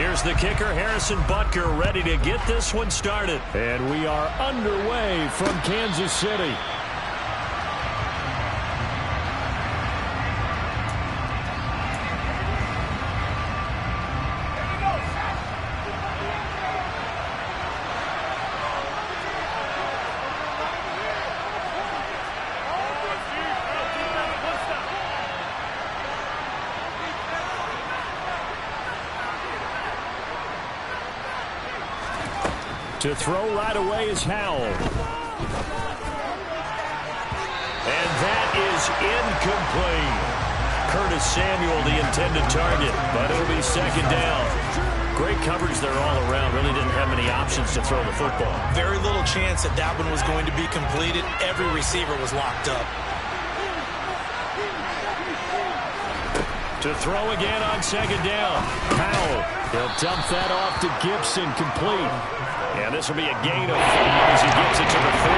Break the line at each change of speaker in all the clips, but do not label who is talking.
Here's the kicker, Harrison Butker, ready to get this one started.
And we are underway from Kansas City. To throw right away is Howell.
And that is incomplete. Curtis Samuel, the intended target, but it'll be second down. Great coverage there all around. Really didn't have many options to throw the football.
Very little chance that that one was going to be completed. Every receiver was locked up.
To throw again on second down.
Howell. He'll dump that off to Gibson, complete.
And this will be a gain of 5 as he gets it to the 30.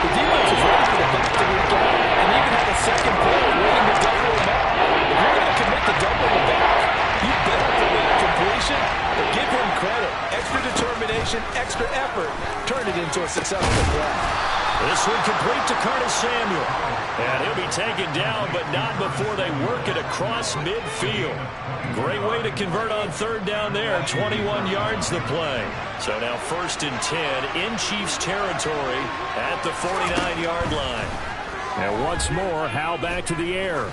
The defense is ready for the back to week out and even have a second player waiting to double him up. If you're going to commit to doubling him back, you better commit a completion, but give him credit. Extra determination, extra effort, turned it into a successful play.
This one complete to Curtis Samuel. And he'll be taken down, but not before they work it across midfield. Great way to convert on third down there. 21 yards the play. So now 1st and 10 in Chiefs territory at the 49-yard line.
And once more, Howell back to the air.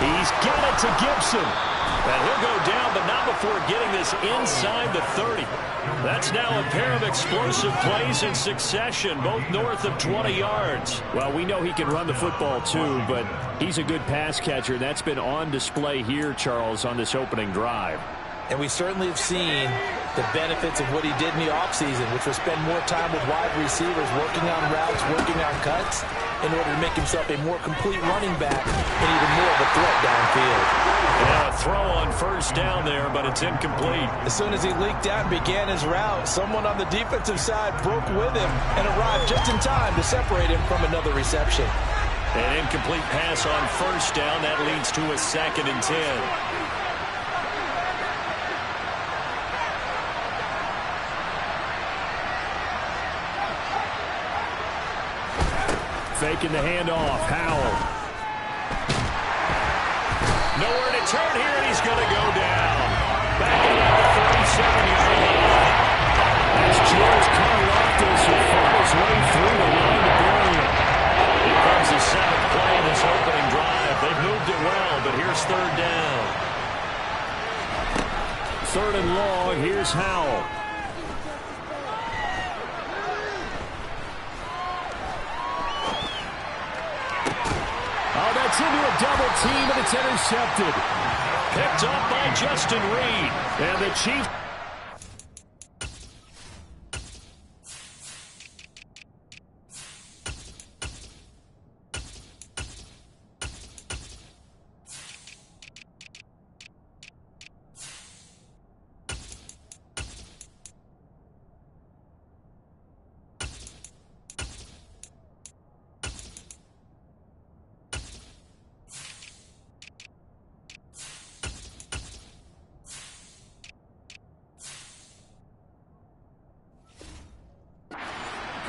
He's got it to Gibson. And he'll go down, but not before getting this inside the 30. That's now a pair of explosive plays in succession, both north of 20 yards.
Well, we know he can run the football too, but he's a good pass catcher. That's been on display here, Charles, on this opening drive.
And we certainly have seen the benefits of what he did in the offseason, which was spend more time with wide receivers, working on routes, working on cuts, in order to make himself a more complete running back and even more of a threat downfield.
Now a throw on first down there, but it's incomplete.
As soon as he leaked out and began his route, someone on the defensive side broke with him and arrived just in time to separate him from another reception.
An incomplete pass on first down. That leads to a 2nd and 10.
Faking the handoff. Howell.
Nowhere to turn here, and he's going to go down. Back at the 37-yard line.
As George Karlaftis will find his way through the line to bury him.
Here comes the 7th play in this opening drive. They've moved it well, but here's third down.
3rd and long. Here's Howell. It's into a double team, and it's intercepted.
Picked up by Justin Reed.
And the Chiefs.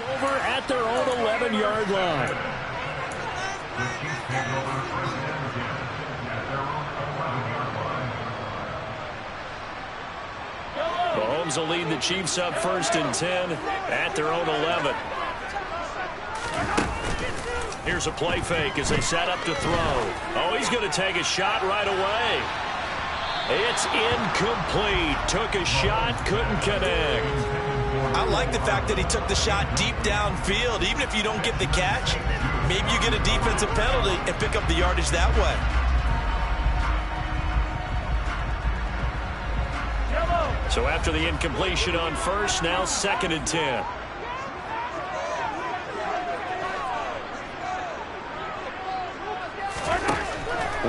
Over at their own 11-yard line.
Mahomes will lead the Chiefs up 1st and 10 at their own 11. Here's a play fake as they set up to throw. Oh, he's going to take a shot right away. It's incomplete. Took a shot, couldn't connect.
I like the fact that he took the shot deep downfield. Even if you don't get the catch, maybe you get a defensive penalty and pick up the yardage that way.
So after the incompletion on first, now 2nd and 10.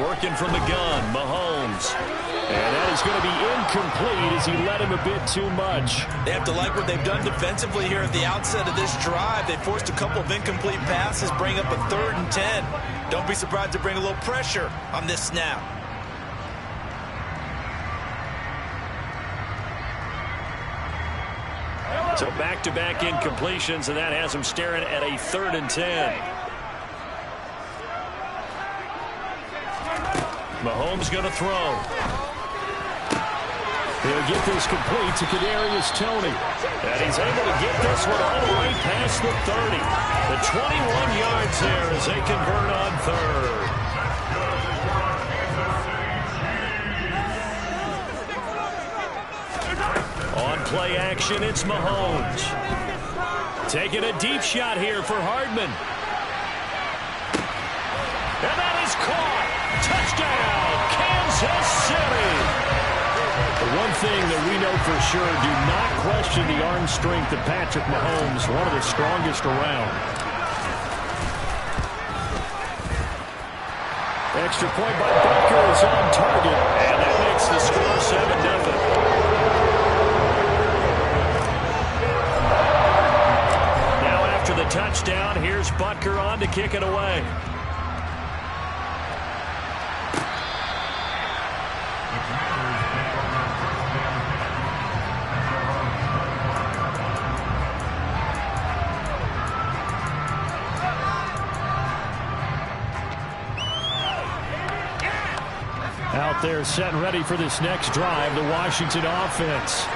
Working from the gun, Mahomes. And that is going to be incomplete as he led him a bit too much.
They have to like what they've done defensively here at the outset of this drive. They forced a couple of incomplete passes, bring up a 3rd and 10. Don't be surprised to bring a little pressure on this snap.
So back-to-back incompletions, and that has him staring at a 3rd and 10. Mahomes going to throw. He'll get this complete to Kadarius Toney. And he's able to get this one all the way past the 30. The 21 yards there as they convert on 3rd. On play action, it's Mahomes. Taking a deep shot here for Hardman. And that is caught. Touchdown, Kansas City. The one thing that we know for sure, do not question the arm strength of Patrick Mahomes, one of the strongest around. Extra point by Butker is on target, and that makes the score 7-0. After the touchdown, here's Butker on to kick it away. Out there set and ready for this next drive, the Washington offense.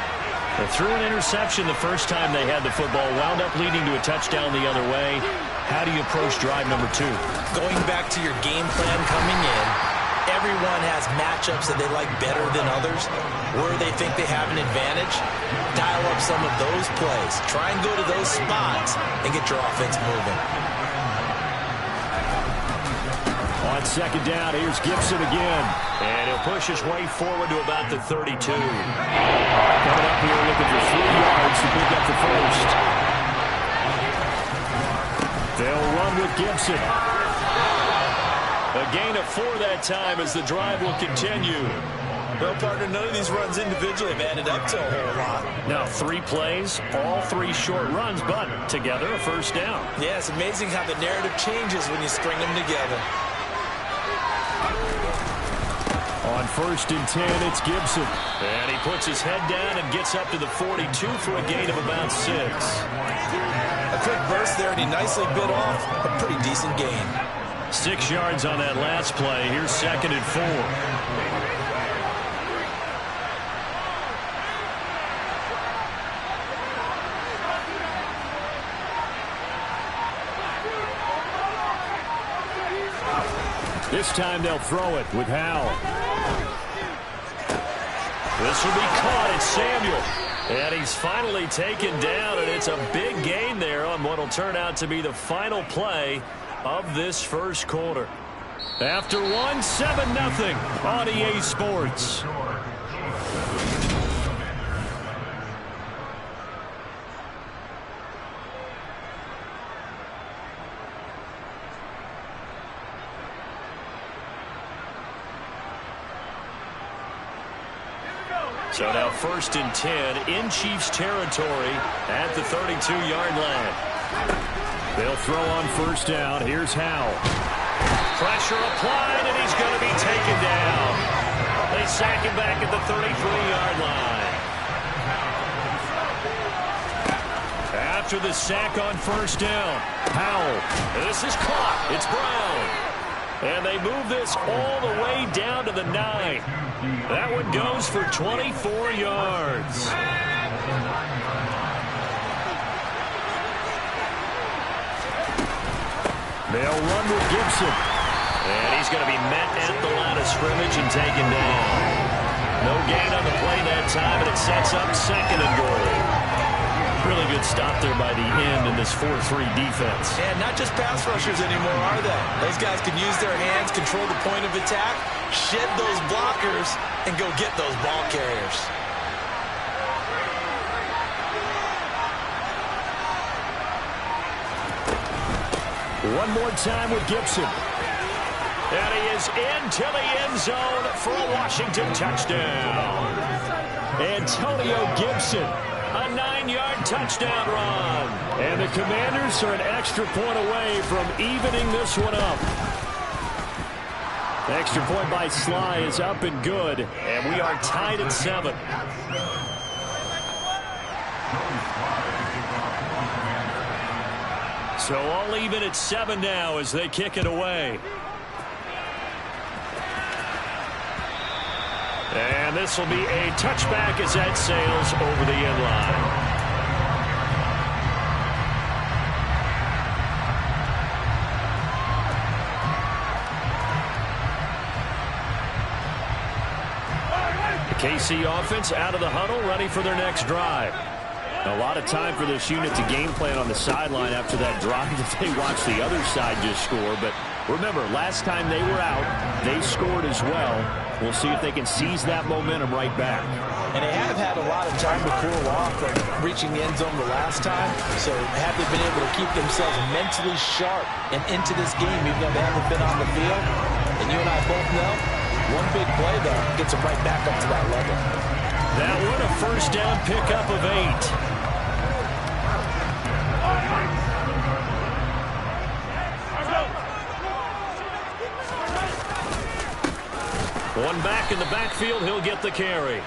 They threw an interception the first time they had the football, wound up leading to a touchdown the other way. How do you approach drive number 2?
Going back to your game plan coming in, everyone has matchups that they like better than others, where they think they have an advantage. Dial up some of those plays. Try and go to those spots and get your offense moving.
On 2nd down, here's Gibson again. And he'll push his way forward to about the 32. Coming up here looking for 3 yards to pick up the first. They'll run with Gibson. A gain of 4 that time as the drive will continue.
Well, partner, none of these runs individually have added up to a whole lot.
Now 3 plays, all 3 short runs, but together a first down.
Yeah, it's amazing how the narrative changes when you string them together.
On 1st and 10, it's Gibson. And he puts his head down and gets up to the 42 for a gain of about 6.
A quick burst there, and he nicely bit off a pretty decent gain.
6 yards on that last play. Here's 2nd and 4. This time they'll throw it with Howell. This will be caught. It's Samuel. And he's finally taken down, and it's a big gain there on what will turn out to be the final play of this first quarter. After 1, 7-0 on EA Sports. So now 1st and 10 in Chiefs territory at the 32-yard line. They'll throw on 1st down. Here's Howell. Pressure applied, and he's going to be taken down. They sack him back at the 33-yard line. After the sack on 1st down, Howell. This is caught. It's Brown. And they move this all the way down to the 9. That one goes for 24 yards. They'll run with Gibson. And he's going to be met at the line of scrimmage and taken down. No gain on the play that time, and it sets up 2nd and goal. Really good stop there by the end in this 4-3 defense.
And not just pass rushers anymore, are they? Those guys can use their hands, control the point of attack, shed those blockers, and go get those ball carriers.
One more time with Gibson. And he is into the end zone for a Washington touchdown. Antonio Gibson. A 9-yard touchdown run. And the Commanders are an extra point away from evening this one up. The extra point by Sly is up and good. And we are tied at 7. So all even at 7 now as they kick it away. And this will be a touchback as that sails over the end line. KC offense out of the huddle, ready for their next drive. A lot of time for this unit to game plan on the sideline after that drive that they watched the other side just score. But remember, last time they were out, they scored as well. We'll see if they can seize that momentum right back.
And they have had a lot of time to cool off from reaching the end zone the last time. So have they been able to keep themselves mentally sharp and into this game, even though they haven't been on the field? And you and I both know, one big play, though, gets them right back up to that level.
That one a first down pickup of 8. One back in the backfield, he'll get the carry.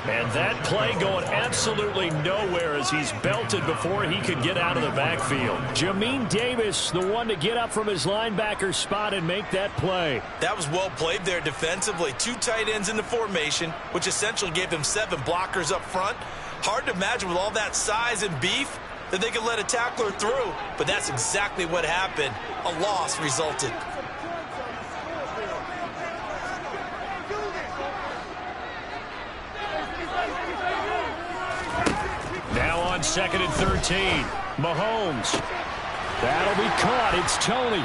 And that play going absolutely nowhere as he's belted before he could get out of the backfield. Jamin Davis, the one to get up from his linebacker spot and make that play.
That was well played there defensively. 2 tight ends in the formation, which essentially gave them 7 blockers up front. Hard to imagine with all that size and beef that they could let a tackler through. But that's exactly what happened. A loss resulted.
Now on 2nd and 13. Mahomes. That'll be caught. It's Tony.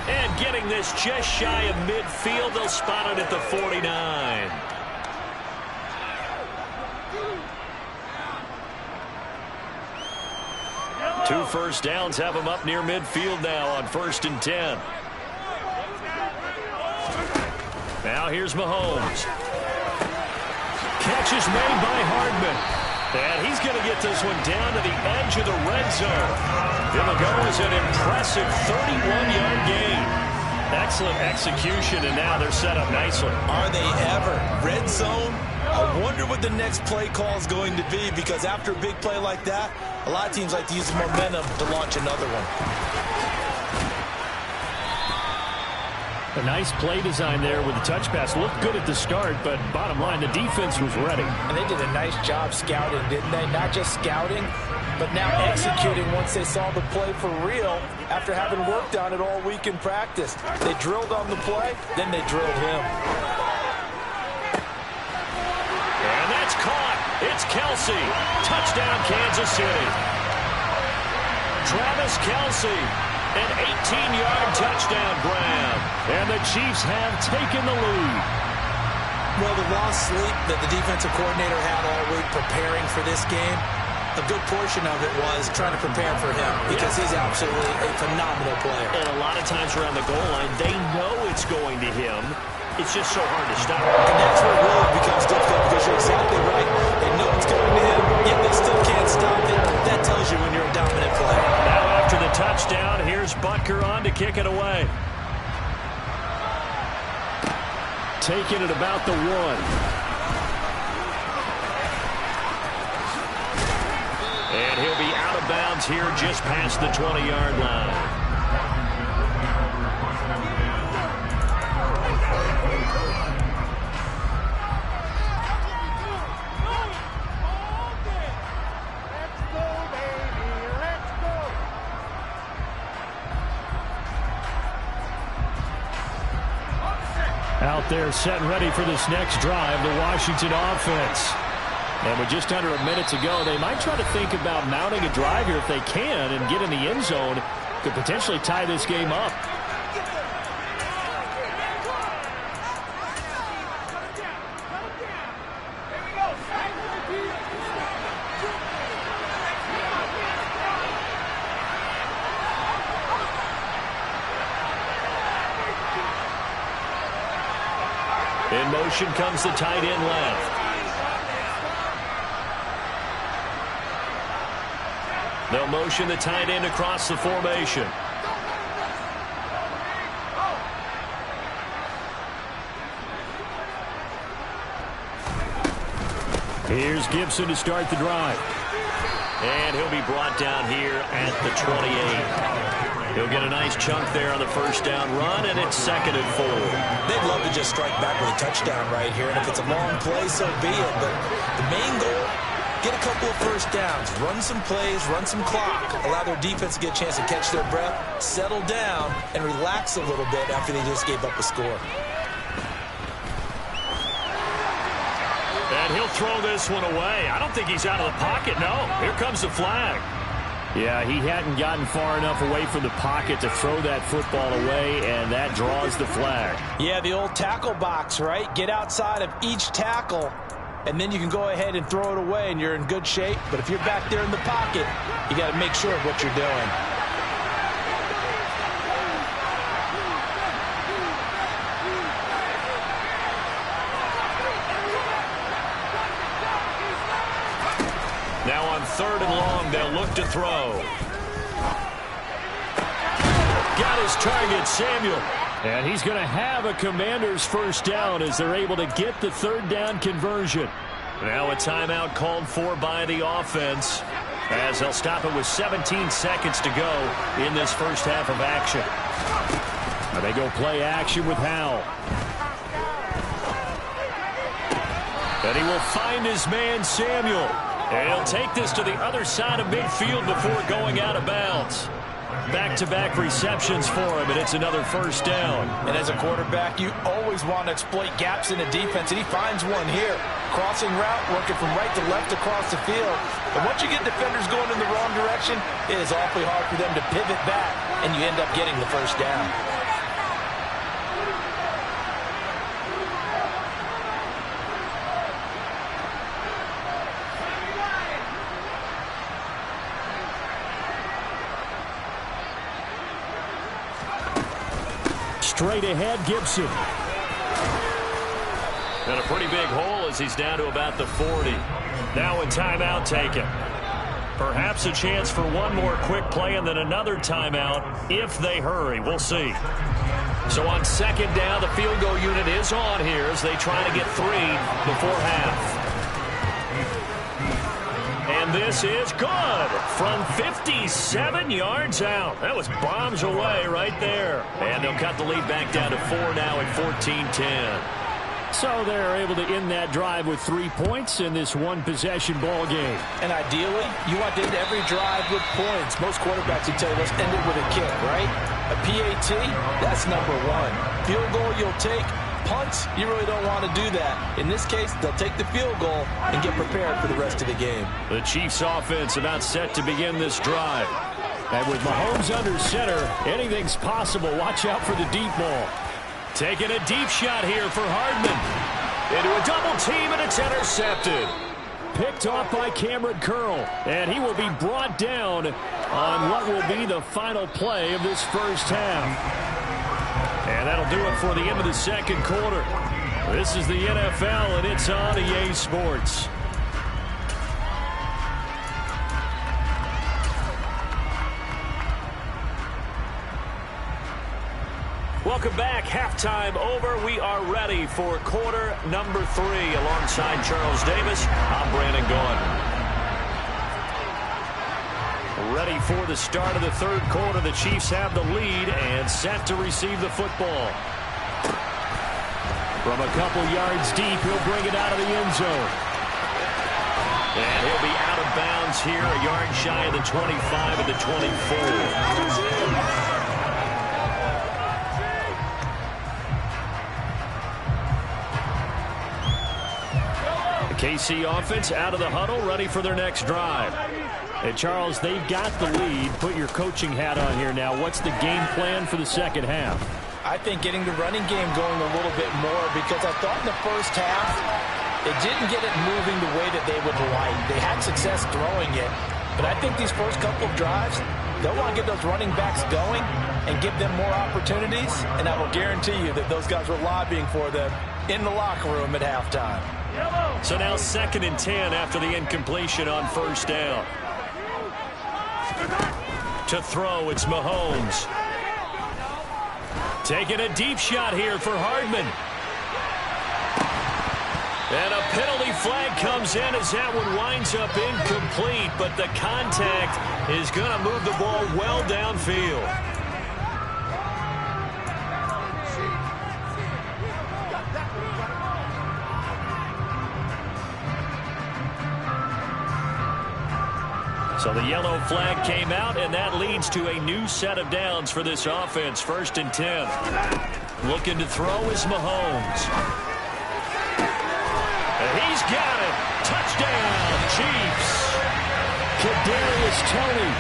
And getting this just shy of midfield. They'll spot it at the 49. Two first downs have him up near midfield now on 1st and 10. Now here's Mahomes. Catch is made by Hardman. And he's going to get this one down to the edge of the red zone. It'll go as an impressive 31-yard gain. Excellent execution, and now they're set up nicely.
Are they ever? Red zone? I wonder what the next play call is going to be, because after a big play like that, a lot of teams like to use the momentum to launch another one.
A nice play design there with the touch pass. Looked good at the start, but bottom line, the defense was ready.
And they did a nice job scouting, didn't they? Not just scouting, but now executing once they saw the play for real after having worked on it all week in practice. They drilled on the play, then they drilled him.
And that's caught. It's Kelsey. Touchdown, Kansas City. Travis Kelsey. An 18-yard touchdown grab. And the Chiefs have taken the lead.
Well, the lost sleep that the defensive coordinator had all week preparing for this game, a good portion of it was trying to prepare for him, because he's absolutely a phenomenal player.
And a lot of times around the goal line, they know it's going to him. It's just so hard to stop.
And that's where it really becomes difficult, because you're exactly right. They know it's going to him, yet they still can't stop it. That tells you when you're a dominant player.
Now after the touchdown, here's Butker on to kick it away.
Taking it about the 1.
And he'll be out of bounds here just past the 20-yard line.
Out there set and ready for this next drive, the Washington offense. And with just under a minute to go, they might try to think about mounting a drive here if they can and get in the end zone. Could potentially tie this game up.
In motion comes the tight end left. They'll motion the tight end across the formation.
Here's Gibson to start the drive.
And he'll be brought down here at the 28. He'll get a nice chunk there on the first down run, and it's 2nd and 4.
They'd love to just strike back with a touchdown right here, and if it's a long play, so be it. But the main goal, get a couple of first downs, run some plays, run some clock, allow their defense to get a chance to catch their breath, settle down, and relax a little bit after they just gave up a score.
And he'll throw this one away. I don't think he's out of the pocket, no. Here comes the flag.
Yeah, he hadn't gotten far enough away from the pocket to throw that football away, and that draws the flag.
Yeah, the old tackle box, right? Get outside of each tackle, and then you can go ahead and throw it away, and you're in good shape. But if you're back there in the pocket, you got to make sure of what you're doing.
Now on 3rd and long, they'll look to throw. Got his target, Samuel.
And he's going to have a Commander's first down as they're able to get the 3rd down conversion.
Now a timeout called for by the offense, as they'll stop it with 17 seconds to go in this first half of action.
And they go play action with Howell.
And he will find his man, Samuel. And he'll take this to the other side of midfield before going out of bounds. Back-to-back receptions for him, and it's another first down.
And as a quarterback, you always want to exploit gaps in the defense, and he finds one here. Crossing route, working from right to left across the field. But once you get defenders going in the wrong direction, it is awfully hard for them to pivot back, and you end up getting the first down.
Straight ahead, Gibson.
And a pretty big hole as he's down to about the 40. Now a timeout taken. Perhaps a chance for one more quick play and then another timeout if they hurry. We'll see. So on 2nd down, the field goal unit is on here as they try to get 3 before half. And this is good from 57 yards out. That was bombs away right there. And they'll cut the lead back down to 4 now at 14-10.
So they're able to end that drive with 3 points in this one-possession ball game.
And ideally, you want to end every drive with points. Most quarterbacks would tell you, let's end it with a kick, right? A PAT, that's number 1. Field goal you'll take. Punts, you really don't want to do that. In this case, they'll take the field goal and get prepared for the rest of the game.
The Chiefs offense about set to begin this drive.
And with Mahomes under center, anything's possible. Watch out for the deep ball.
Taking a deep shot here for Hardman. Into a double team, and it's intercepted.
Picked off by Cameron Curl. And he will be brought down on what will be the final play of this first half. And that'll do it for the end of the 2nd quarter. This is the NFL, and it's on EA Sports.
Welcome back. Halftime over. We are ready for quarter number 3. Alongside Charles Davis, I'm Brandon Gaudin. Ready for the start of the 3rd quarter. The Chiefs have the lead and set to receive the football.
From a couple yards deep, he'll bring it out of the end zone.
And he'll be out of bounds here, a yard shy of the 25 and the 24. KC offense out of the huddle, ready for their next drive.
And Charles, they've got the lead. Put your coaching hat on here now. What's the game plan for the second half?
I think getting the running game going a little bit more, because I thought in the first half they didn't get it moving the way that they would like. They had success throwing it, but I think these first couple of drives, they'll want to get those running backs going and give them more opportunities, and I will guarantee you that those guys were lobbying for them in the locker room at halftime.
So now 2nd and 10 after the incompletion on first down. To throw, it's Mahomes. Taking a deep shot here for Hardman. And a penalty flag comes in as that one winds up incomplete, but the contact is going to move the ball well downfield. So the yellow flag came out, and that leads to a new set of downs for this offense. 1st and 10. Looking to throw is Mahomes. And he's got it. Touchdown, Chiefs. Kadarius Toney,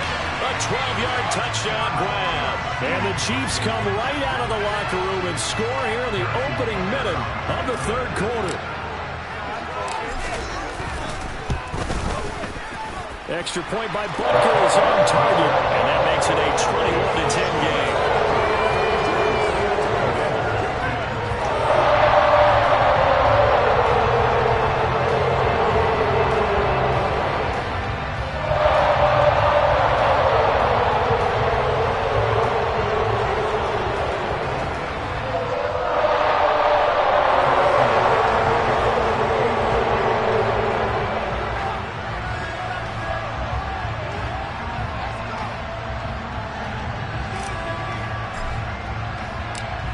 a 12-yard touchdown grab. And the Chiefs come right out of the locker room and score here in the opening minute of the 3rd quarter. Extra point by Butker is on target, and that makes it a 21-10 game.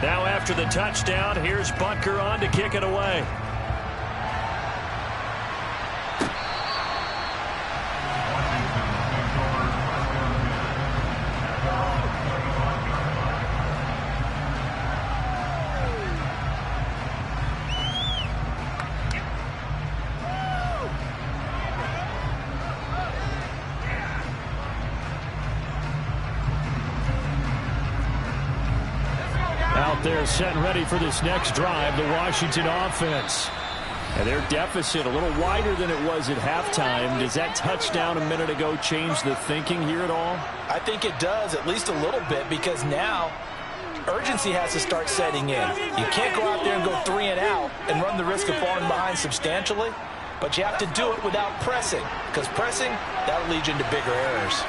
Now after the touchdown, here's Butker on to kick it away. Out there set and ready for this next drive, the Washington offense. And their deficit a little wider than it was at halftime. Does that touchdown a minute ago change the thinking here at all?
I think it does, at least a little bit, because now urgency has to start setting in. You can't go out there and go 3 and out and run the risk of falling behind substantially, but you have to do it without pressing, because pressing, that'll lead you into bigger errors.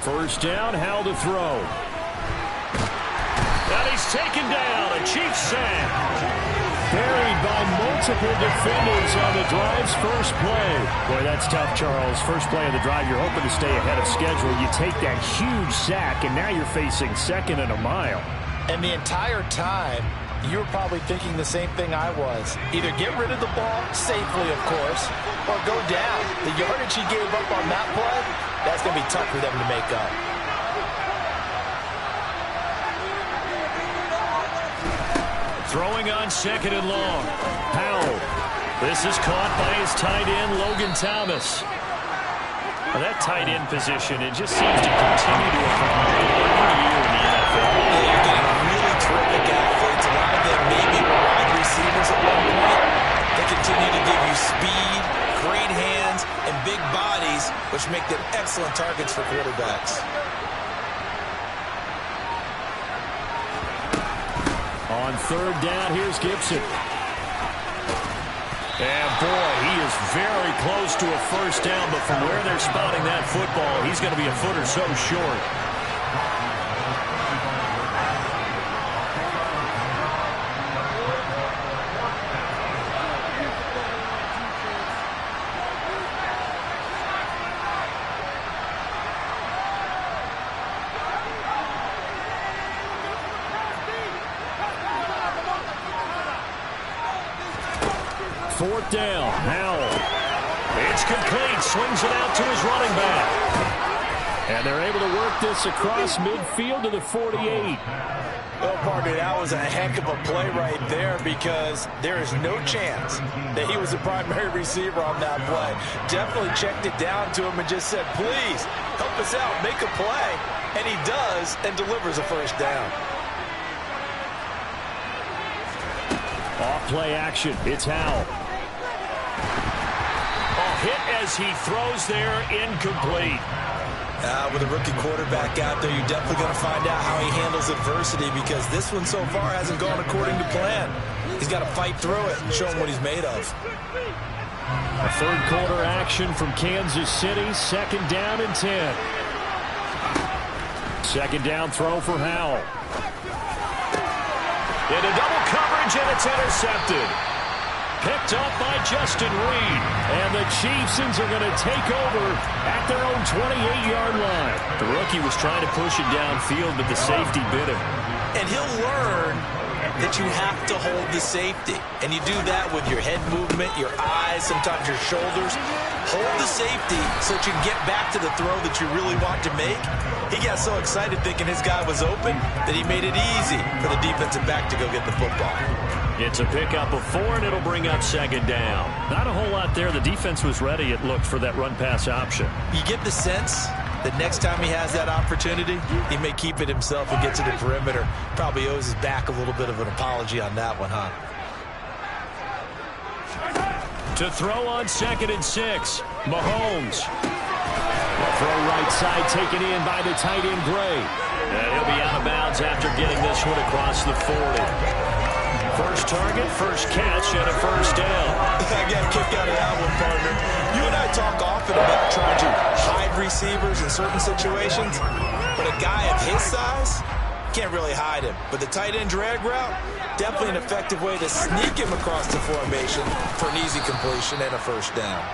First down, Howell to throw. And he's taken down. A Chiefs sack. Buried by multiple defenders on the drive's first play. Boy, that's tough, Charles. First play of the drive, you're hoping to stay ahead of schedule. You take that huge sack, and now you're facing 2nd and a mile.
And the entire time, you were probably thinking the same thing I was. Either get rid of the ball, safely, of course, or go down. The yardage he gave up on that play, that's going to be tough for them to make up.
Throwing on 2nd and long. Howell. This is caught by his tight end, Logan Thomas. Well, that tight end position, it just seems to continue to evolve every year in the NFL.
Yeah, you're getting really terrific athletes. A lot of them maybe were wide receivers at one point. They continue to give you speed, great hands, and big bodies, which make them excellent targets for quarterbacks.
On 3rd down, here's Gibson. And boy, he is very close to a first down, but from where they're spotting that football, he's going to be a foot or so short. Fourth down, Howell. It's complete, swings it out to his running back. And they're able to work this across midfield to the 48.
Well, partner, that was a heck of a play right there, because there is no chance that he was the primary receiver on that play. Definitely checked it down to him and just said, please, help us out, make a play. And he does, and delivers a first down.
Off play action, it's Howell. Hit as he throws there, incomplete.
With a rookie quarterback out there, you're definitely going to find out how he handles adversity, because this one so far hasn't gone according to plan. He's got to fight through it and show him what he's made of.
A third quarter action from Kansas City. 2nd down and 10. 2nd down throw for Howell.
Into double coverage, and it's intercepted. Picked up by Justin Reed.
And the Chiefs are going to take over at their own 28-yard line.
The rookie was trying to push it downfield, but the safety bit him.
And he'll learn that you have to hold the safety. And you do that with your head movement, your eyes, sometimes your shoulders. Hold the safety so that you can get back to the throw that you really want to make. He got so excited thinking his guy was open that he made it easy for the defensive back to go get the football.
It's a pickup of 4, and it'll bring up 2nd down.
Not a whole lot there. The defense was ready, it looked, for that run-pass option.
You get the sense that next time he has that opportunity, he may keep it himself and get to the perimeter. Probably owes his back a little bit of an apology on that one, huh?
To throw on 2nd and 6, Mahomes.
The throw right side taken in by the tight end Gray.
And he'll be out of bounds after getting this one across the 40. First target, first catch, and a 1st down.
I got a kick out of that one, partner. You and I talk often about trying to hide receivers in certain situations, but a guy of his size can't really hide him. But the tight end drag route, definitely an effective way to sneak him across the formation for an easy completion and a 1st down.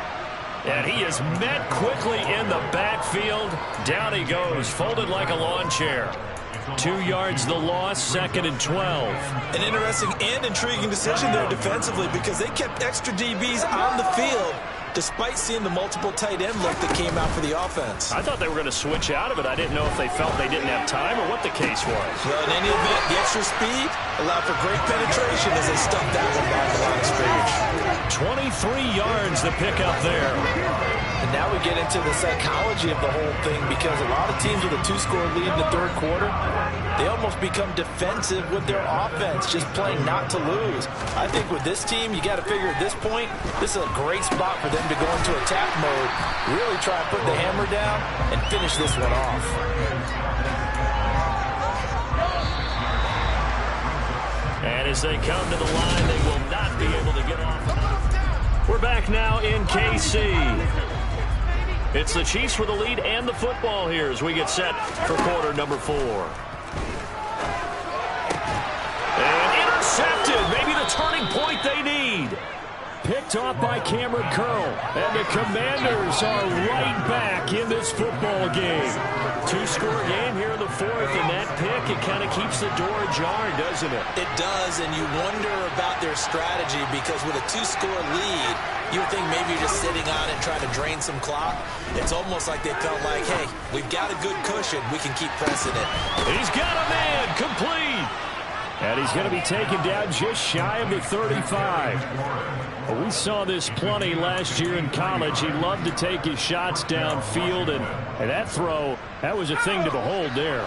And he is met quickly in the backfield. Down he goes, folded like a lawn chair. 2 yards the loss, 2nd and 12.
An interesting and intriguing decision there defensively, because they kept extra DBs on the field despite seeing the multiple tight end look that came out for the offense.
I thought they were going to switch out of it. I didn't know if they felt they didn't have time or what the case was.
Well, in any event, the extra speed allowed for great penetration as they stuffed that one down the line of scrimmage.
23 yards the pickup there.
And now we get into the psychology of the whole thing, because a lot of teams with a 2-score lead in the 3rd quarter, they almost become defensive with their offense, just playing not to lose. I think with this team, you got to figure at this point, this is a great spot for them to go into attack mode, really try and put the hammer down and finish this one off.
And as they come to the line, they will not be able to get off. We're back now in KC. It's the Chiefs with the lead and the football here as we get set for quarter number 4. And intercepted. Maybe the turning point they need.
Picked off by Cameron Curl. And the Commanders are right back in this football game.
2-score game here in the 4th, and that pick, it kind of keeps the door ajar, doesn't it?
It does, and you wonder about their strategy, because with a 2-score lead, you would think maybe you're just sitting on it trying to drain some clock. It's almost like they felt like, hey, we've got a good cushion. We can keep pressing it.
He's got a man complete.
And he's going to be taken down just shy of the 35. Well, we saw this plenty last year in college. He loved to take his shots downfield, and that throw, that was a thing to behold there.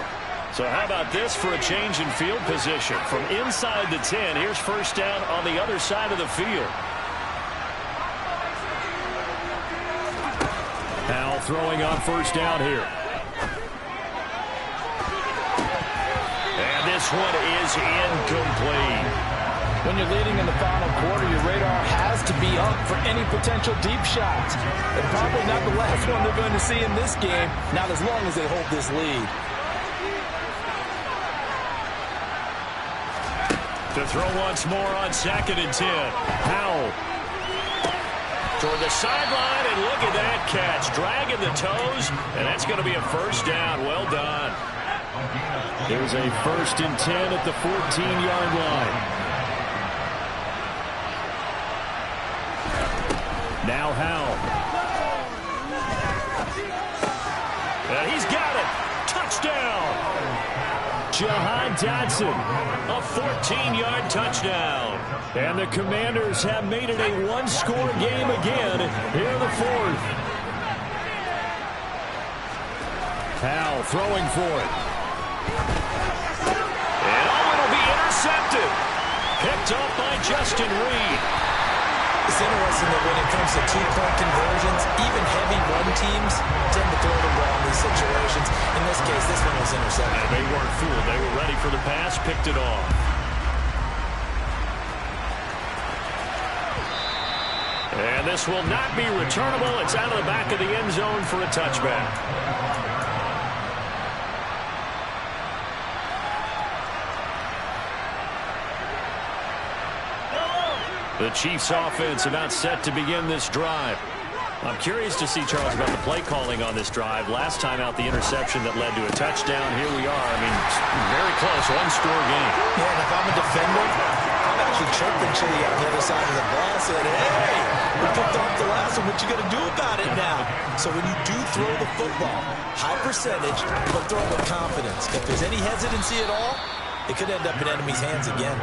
So how about this for a change in field position? From inside the 10, here's 1st down on the other side of the field.
Howell throwing on 1st down here.
And this one is incomplete.
When you're leading in the final quarter, your radar has to be up for any potential deep shots. And probably not the last one they're going to see in this game, not as long as they hold this lead.
To throw once more on 2nd and 10.
Howell.
Toward the sideline, and look at that catch. Dragging the toes, and that's going to be a 1st down. Well done.
There's a 1st and 10 at the 14-yard line. Now Howell.
And he's got it. Touchdown.
Jahan Dotson.
A 14-yard touchdown.
And the Commanders have made it a 1-score game again here in the 4th. Howell throwing for it.
And it'll be intercepted. Picked up by Justin Reed.
It's interesting that when it comes to 2-point conversions, even heavy run teams tend to throw the ball in these situations. this case, this one was intercepted.
And they weren't fooled. They were ready for the pass, picked it off. And this will not be returnable. It's out of the back of the end zone for a touchback. The Chiefs offense about set to begin this drive. I'm curious to see, Charles, about the play calling on this drive. Last time out, the interception that led to a touchdown. Here we are. I mean, very close, one-score game.
Yeah, and if I'm a defender, I'm actually chirping Chili on the other side of the ball, saying, hey, we picked off the last one. What you going to do about it now? So when you do throw the football, high percentage, but throw it with confidence. If there's any hesitancy at all, it could end up in enemy's hands again.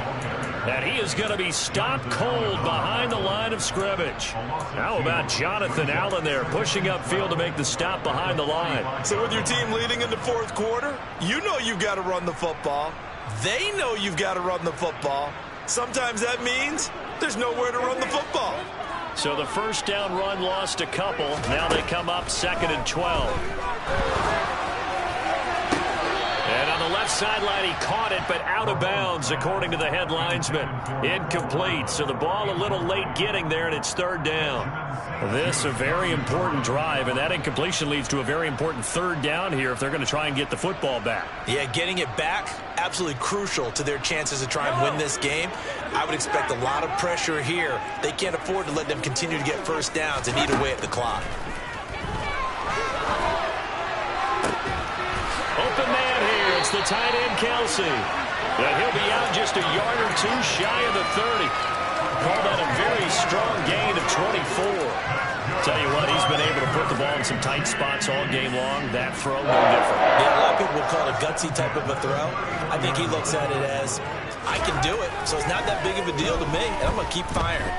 And he is going to be stopped cold behind the line of scrimmage. How about Jonathan Allen there pushing upfield to make the stop behind the line?
So with your team leading in the fourth quarter, you know you've got to run the football. They know you've got to run the football. Sometimes that means there's nowhere to run the football.
So the first down run lost a couple. Now they come up 2nd and 12. And on the left sideline, he caught it, but out of bounds, according to the head linesman. Incomplete, so the ball a little late getting there, and it's 3rd down. This a very important drive, and that incompletion leads to a very important 3rd down here if they're going to try and get the football back.
Yeah, getting it back, absolutely crucial to their chances to try and win this game. I would expect a lot of pressure here. They can't afford to let them continue to get first downs and eat away at the clock.
Open man here. It's the tight end, Kelsey. And he'll be out just a yard or two shy of the 30. Call that a very strong gain of 24. Tell you what, he's been able to put the ball in some tight spots all game long. That throw, no different.
Yeah, a lot of people would call it a gutsy type of a throw. I think he looks at it as, I can do it, so it's not that big of a deal to me, and I'm going to keep firing.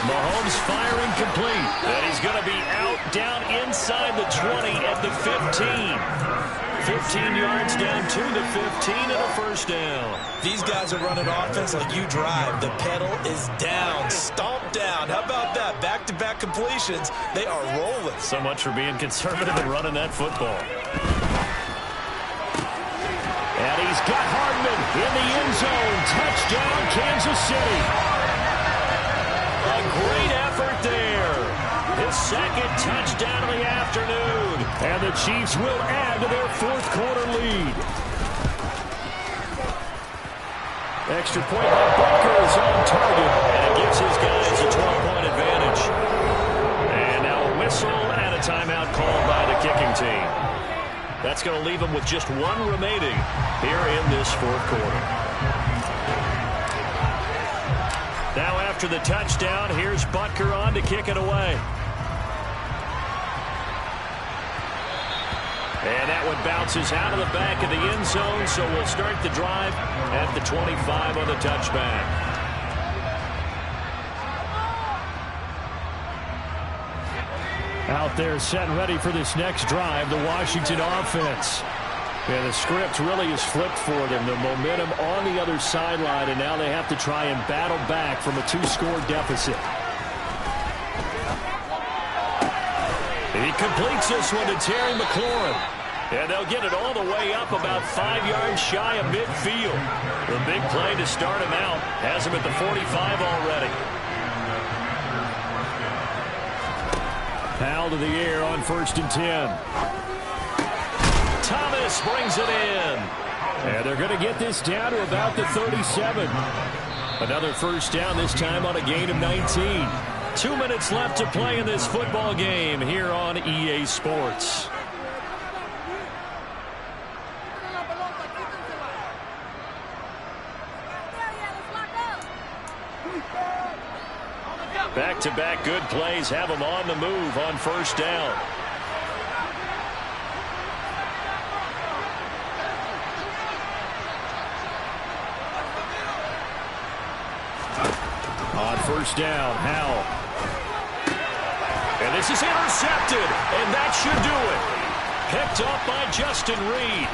Mahomes firing complete. And he's going to be out down inside the 20 at the 15. 15 yards down to the 15 and a first down.
These guys are running offense like you drive. The pedal is down, stomped down. How about that? Back-to-back completions. They are rolling.
So much for being conservative and running that football. And he's got Hardman in the end zone. Touchdown, Kansas City. A great effort there. His 2nd touchdown of the afternoon. And the Chiefs will add to their 4th quarter lead. Extra point by Butker is on target. And it gives his guys a 12-point advantage. And now a whistle and a timeout called by the kicking team. That's going to leave them with just 1 remaining here in this 4th quarter. Now after the touchdown, here's Butker on to kick it away. And that one bounces out of the back of the end zone, so we'll start the drive at the 25 on the touchback. Out there set and ready for this next drive, the Washington offense. Yeah, the script really is flipped for them. The momentum on the other sideline, and now they have to try and battle back from a 2-score deficit. He completes this one to Terry McLaurin. And they'll get it all the way up about 5 yards shy of midfield. The big play to start him out has him at the 45 already. Powell to the air on 1st and 10. Thomas brings it in. And they're going to get this down to about the 37. Another first down, this time on a gain of 19. 2 minutes left to play in this football game here on EA Sports. Back-to-back good plays have them on the move on first down. On first down, Howell. And this is intercepted, and that should do it. Picked up by Justin Reed.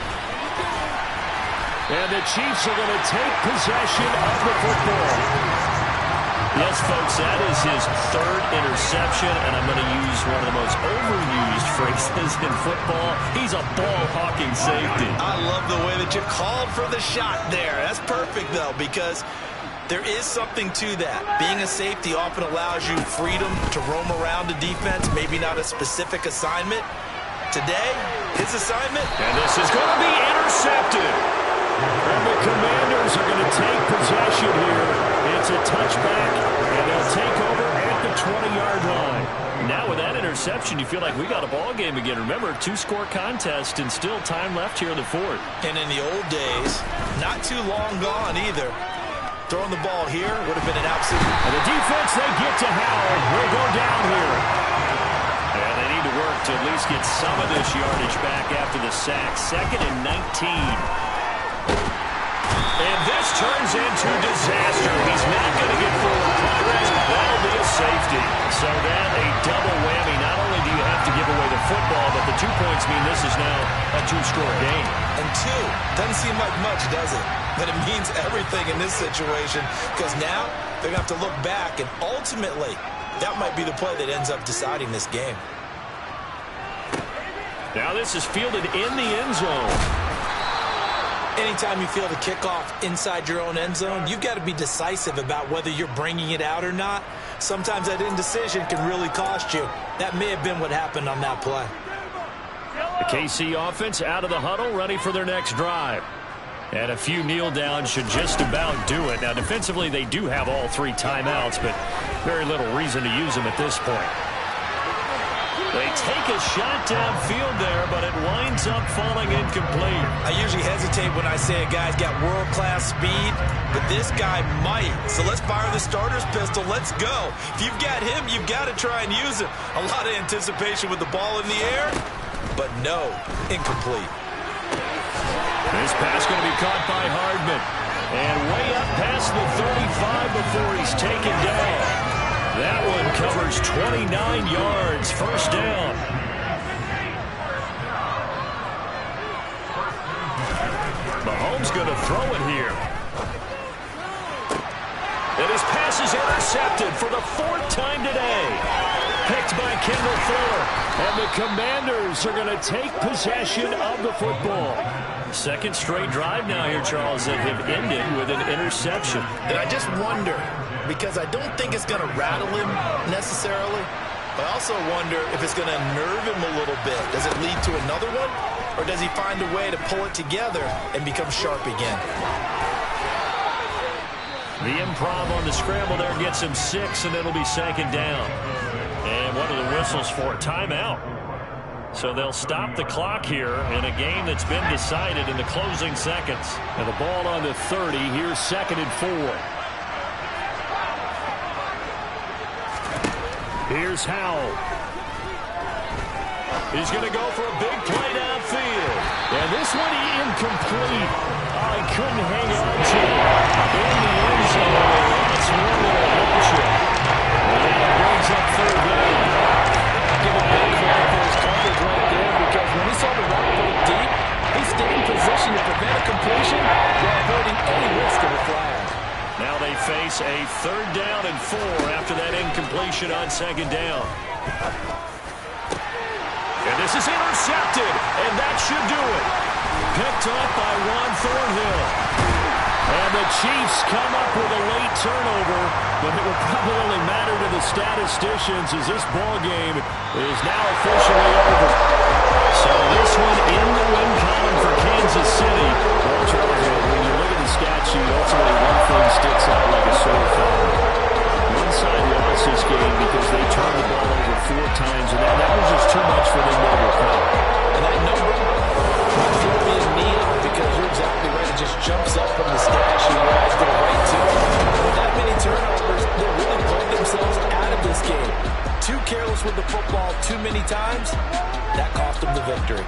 And the Chiefs are going to take possession of the football. Yes, folks, that is his third interception, and I'm going to use one of the most overused phrases in football. He's a ball-hawking safety.
I love the way that you called for the shot there. That's perfect, though, because there is something to that. Being a safety often allows you freedom to roam around the defense, maybe not a specific assignment. Today, his assignment,
and this is going to be intercepted. And the Commanders are going to take possession here. It's a touchback, and they'll take over at the 20-yard line. Now with that interception, you feel like we got a ball game again. Remember, 2-score contest and still time left here in the fourth.
And in the old days, not too long gone either. Throwing the ball here would have been an absolute...
And the defense, they get to Howell. We'll go down here.
And they need to work to at least get some of this yardage back after the sack. 2nd and 19. And this turns into disaster. He's not going to get forward progress. That'll be a safety. So that a double whammy. Not only do you have to give away the football, but the 2 points mean this is now a 2-score game.
And 2 doesn't seem like much, does it? But it means everything in this situation, because now they're going to have to look back, and ultimately, that might be the play that ends up deciding this game.
Now this is fielded in the end zone.
Anytime you feel the kickoff inside your own end zone, you've got to be decisive about whether you're bringing it out or not. Sometimes that indecision can really cost you. That may have been what happened on that play.
The KC offense out of the huddle, ready for their next drive. And a few kneel downs should just about do it. Now, defensively, they do have all 3 timeouts, but very little reason to use them at this point. They take a shot downfield there, but it winds up falling incomplete.
I usually hesitate when I say a guy's got world-class speed, but this guy might. So let's fire the starter's pistol. Let's go. If you've got him, you've got to try and use him. A lot of anticipation with the ball in the air, but no, incomplete.
This pass going to be caught by Hardman. And way up past the 35 before he's taken down. That one covers 29 yards, first down. Mahomes going to throw it here. And his pass is intercepted for the 4th time today. Picked by Kendall Fuller. And the Commanders are going to take possession of the football. 2nd straight drive now here, Charles, that have ended with an interception.
And I just wonder, because I don't think it's going to rattle him necessarily, but I also wonder if it's going to nerve him a little bit. Does it lead to another one, or does he find a way to pull it together and become sharp again?
The improv on the scramble there gets him 6, and it'll be 2nd down. And what are the whistles for? Timeout. So they'll stop the clock here in a game that's been decided in the closing seconds.
And the ball on the 30. Here's 2nd and 4. Here's Howell.
He's going to go for a big play downfield.
And this one incomplete. Oh, he couldn't hang on to it. In the end zone. That's one little motion. And that brings up 3rd down.
Give a big flag for his coverage right there, because when he saw the rock go deep, he stayed in position to prevent a completion while avoiding any risk of a flag.
Now they face a 3rd down and 4 after that incompletion on 2nd down. And this is intercepted, and that should do it. Picked up by Juan Thornhill. And the Chiefs come up with a late turnover, but it will probably only matter to the statisticians as this ball game is now officially over. So this one in the win column for Kansas City. Well, Charles, when you look at the stat sheet, ultimately one thing sticks out like a sore thumb. One side lost this game because they turned the ball over 4 times, and that was just too much for them to overcome.
And that number might throw me a knee up, because you're exactly right. It just jumps up from the stat sheet where I go right to it. With that many turnovers, they really played themselves out of this game. Too careless with the football too many times. That cost them the victory.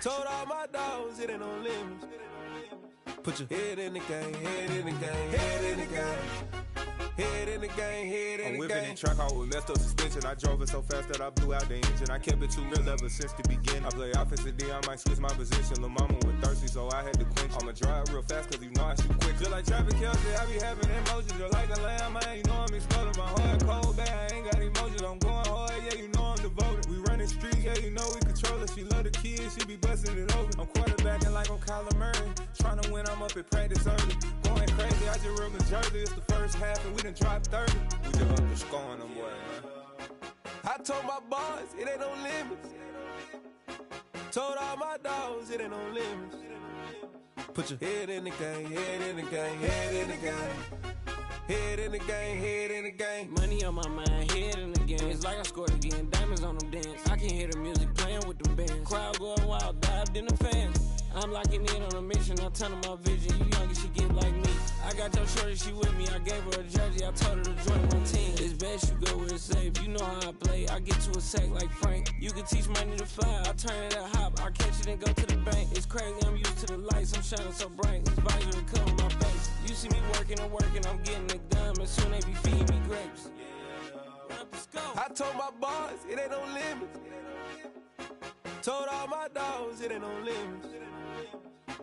Told all my dogs it ain't no limits. Put your head in the game, head in the game, head in the game. Head in the game, head in the game.
I'm whipping the track out with messed up suspension. I drove it so fast that I blew out the engine. I kept it too real ever since the beginning. I play offensive D, I might switch my position. Lil' mama was thirsty, so I had to quench. I'ma drive real fast, cause you know I shoot quick. Just like traffic Kelsey, I be having emotions. Just like a lamb, I ain't know I'm exploding. My heart cold, bad, I ain't got emotions. I'm going hard, yeah, you know I'm devoted. We running streets, yeah, you know we control it. She love the kids, she be busting it over. I'm quarterbacking like I'm Kyler Murray. Trying to win, I'm up at practice early. Going crazy, I just rub the jersey. It's the first half and we done dropped 30. We just underscoring them, boy, man.
I told my boys it ain't no limits. Told all my dogs it ain't no limits. Put your head in the game, head in the game, head in the game. Head in the game, head in the game.
Money on my mind, head in the game. It's like I scored again, diamonds on them dance. I can hear the music playing with them bands. Crowd going wild, dived in the fans. I'm locking in on a mission, I'm telling my vision. You young, you should get like me. I got your shorty, she with me. I gave her a jersey, I told her to join my team. It's best you go where it's safe. You know how I play, I get to a sack like Frank. You can teach money to fly, I turn it at hop. I catch it and go to the bank. It's crazy, I'm used to the lights, I'm shining so bright. This visor will cover my face. You see me working and working, I'm getting it done. And soon they be feeding me grapes.
I told my boys it ain't no limits. Told all my dogs it ain't no limits.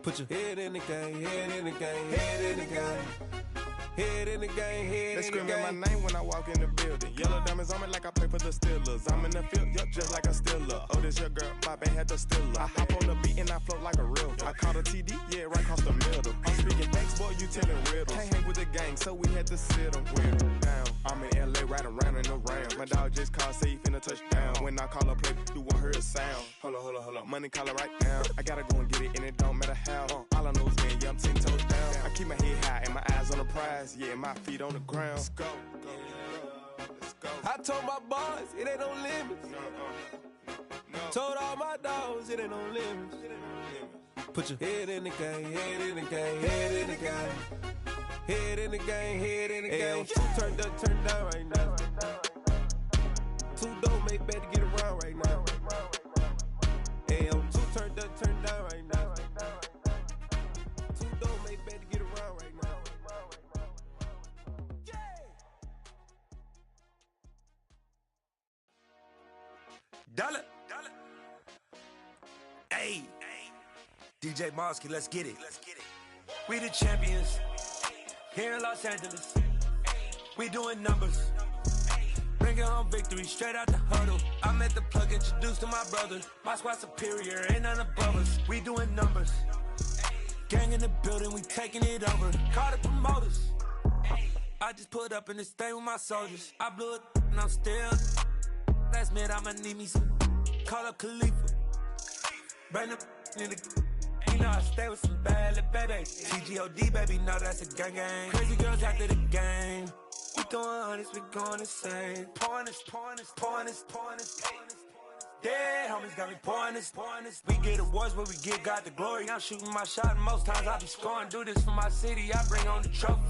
Put your head in the game, head in the game, head in the game. Head in the game, head in the game.
They screaming my name when I walk in the building. Yellow diamonds on me like I play for the Steelers. I'm in the field, yup, just like a Steeler. Oh, this your girl, my band had the Steeler. I hop on the beat and I float like a real. I caught a TD, yeah, right across the middle. I'm speaking thanks, boy, you telling riddles. Can't hang with the gang, so we had to sit them down. I'm in LA, riding around in the Rams. My dog just called, say he finna touchdown. When I call a play, you won't hear a sound. Hold on, money call it right now. I gotta go and get it, and it don't matter how. All I know is, man, yeah, I'm 10 toes down. I keep my head high and my eyes on the prize. Yeah, my feet on the ground. Let's go. Let's go.
I told my boys it ain't no limits.
No.
Told all my dogs it ain't no limits. Put your head in the game, head in the game, head in the game. Head in the game, head in the game. Two turned up, turned down right now. Two dope make bad to get around right now. Hey, I'm two turned up, turned down right now. Two dope make bad to get around right now.
Dollar. Hey, DJ Mosky, let's get it. We the champions here in Los Angeles. We doing numbers. Bringing home victory straight out the huddle. I'm at the plug, introduced to my brothers. My squad superior, ain't none above us. We doing numbers. Gang in the building, we taking it over. Call the promoters. I just put up in this thing with my soldiers. I blew it and I'm still. Last minute, I'ma need me some. Call up Khalifa. Bring them in the. You know I stay with some bad little babies. TGOD, baby, know that's a gang gang. Crazy girls after the game. We throwing hundreds, we going insane. Pouring this. Dead homies got me pouring this. We get awards, but we get God the glory. I'm shooting my shot, and most times I be scoring. Do this for my city, I bring on the trophy.